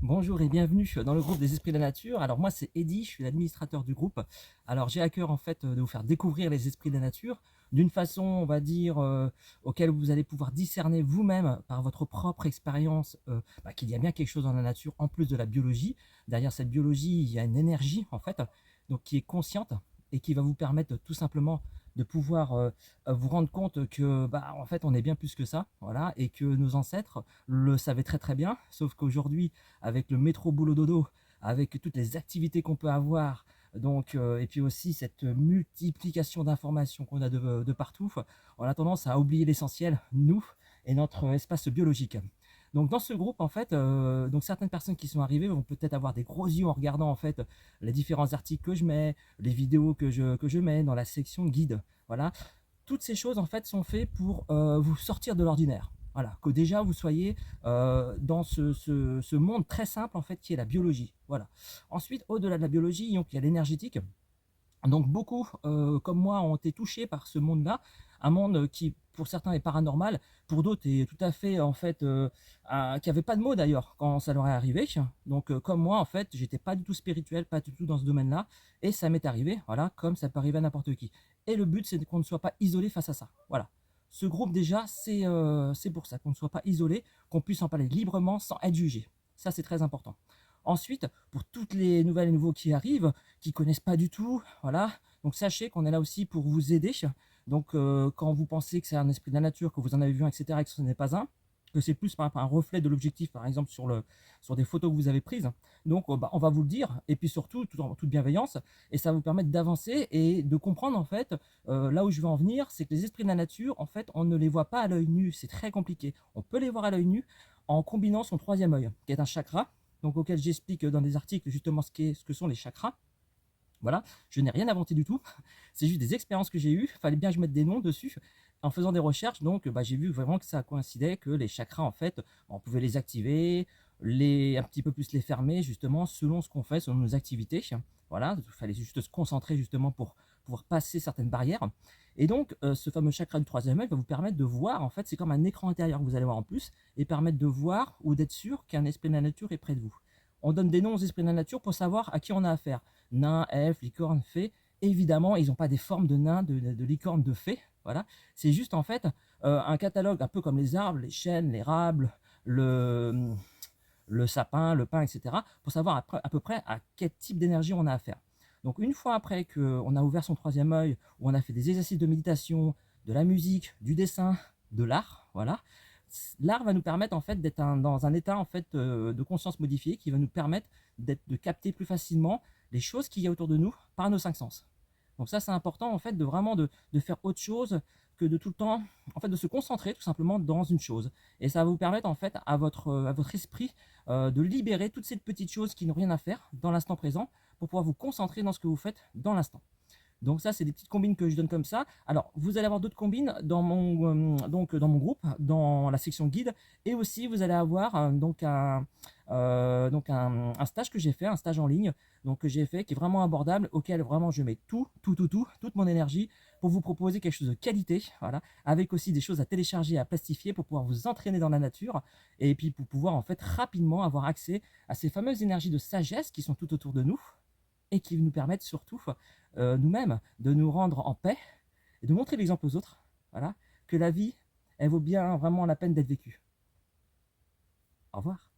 Bonjour et bienvenue dans le groupe des Esprits de la Nature. Alors moi c'est Eddy, je suis l'administrateur du groupe. Alors j'ai à cœur en fait de vous faire découvrir les Esprits de la Nature d'une façon on va dire auquel vous allez pouvoir discerner vous-même par votre propre expérience qu'il y a bien quelque chose dans la nature en plus de la biologie. Derrière cette biologie il y a une énergie en fait donc qui est consciente et qui va vous permettre tout simplement de pouvoir vous rendre compte que en fait on est bien plus que ça, voilà, et que nos ancêtres le savaient très très bien, sauf qu'aujourd'hui avec le métro boulot dodo, avec toutes les activités qu'on peut avoir, donc et puis aussi cette multiplication d'informations qu'on a de partout, on a tendance à oublier l'essentiel, nous et notre espace biologique. Donc dans ce groupe en fait, donc certaines personnes qui sont arrivées vont peut-être avoir des gros yeux en regardant en fait les différents articles que je mets, les vidéos que je mets dans la section guide. Voilà, toutes ces choses en fait sont faites pour vous sortir de l'ordinaire. Voilà, que déjà vous soyez dans ce monde très simple en fait qui est la biologie. Voilà. Ensuite, au-delà de la biologie, donc, il y a l'énergétique. Donc beaucoup, comme moi, ont été touchés par ce monde-là, un monde qui, pour certains, est paranormal, pour d'autres est tout à fait, en fait, qui n'avait pas de mots d'ailleurs quand ça leur est arrivé. Donc comme moi, en fait, j'étais pas du tout spirituel, pas du tout dans ce domaine-là, et ça m'est arrivé, voilà, comme ça peut arriver à n'importe qui. Et le but, c'est qu'on ne soit pas isolé face à ça. Voilà. Ce groupe déjà, c'est pour ça, qu'on ne soit pas isolé, qu'on puisse en parler librement sans être jugé. Ça, c'est très important. Ensuite, pour toutes les nouvelles et nouveaux qui arrivent, qui connaissent pas du tout, voilà. Donc sachez qu'on est là aussi pour vous aider. Donc quand vous pensez que c'est un esprit de la nature, que vous en avez vu un, etc., et que ce n'est pas un, que c'est plus un reflet de l'objectif, par exemple sur des photos que vous avez prises. Donc on va vous le dire, et puis surtout, tout en toute bienveillance, et ça va vous permettre d'avancer et de comprendre en fait, là où je veux en venir, c'est que les esprits de la nature, en fait, on ne les voit pas à l'œil nu, c'est très compliqué. On peut les voir à l'œil nu en combinant son troisième œil, qui est un chakra, donc auquel j'explique dans des articles justement ce que sont les chakras. Voilà, je n'ai rien inventé du tout, c'est juste des expériences que j'ai eues, il fallait bien que je mette des noms dessus. En faisant des recherches, donc j'ai vu vraiment que ça coïncidait, que les chakras, en fait, on pouvait les activer, un petit peu plus les fermer, justement, selon ce qu'on fait, selon nos activités. Voilà, il fallait juste se concentrer, justement, pour pouvoir passer certaines barrières. Et donc, ce fameux chakra du troisième œil va vous permettre de voir, en fait, c'est comme un écran intérieur que vous allez voir en plus, et permettre de voir ou d'être sûr qu'un esprit de la nature est près de vous. On donne des noms aux esprits de la nature pour savoir à qui on a affaire. Nains, elfes, licornes, fées. Évidemment, ils n'ont pas des formes de nains, de licornes, de fées. Voilà. C'est juste en fait un catalogue un peu comme les arbres, les chênes, l'érable, le, le sapin, le pin, etc. pour savoir à peu près à quel type d'énergie on a affaire. Donc une fois après qu'on a ouvert son troisième œil, où on a fait des exercices de méditation, de la musique, du dessin, de l'art, voilà, l'art va nous permettre en fait d'être dans un état en fait de conscience modifié qui va nous permettre de capter plus facilement les choses qu'il y a autour de nous par nos cinq sens. Donc ça c'est important en fait de vraiment de faire autre chose que de tout le temps, en fait de se concentrer tout simplement dans une chose. Et ça va vous permettre en fait à votre esprit de libérer toutes ces petites choses qui n'ont rien à faire dans l'instant présent pour pouvoir vous concentrer dans ce que vous faites dans l'instant. Donc ça, c'est des petites combines que je donne comme ça. Alors, vous allez avoir d'autres combines dans mon groupe, dans la section guide. Et aussi, vous allez avoir un stage que j'ai fait, un stage en ligne, donc que j'ai fait, qui est vraiment abordable, auquel vraiment je mets toute mon énergie pour vous proposer quelque chose de qualité, voilà, avec aussi des choses à télécharger, à plastifier pour pouvoir vous entraîner dans la nature et puis pour pouvoir en fait rapidement avoir accès à ces fameuses énergies de sagesse qui sont tout autour de nous et qui nous permettent surtout nous-mêmes de nous rendre en paix et de montrer l'exemple aux autres, voilà, que la vie, elle vaut bien vraiment la peine d'être vécue. Au revoir.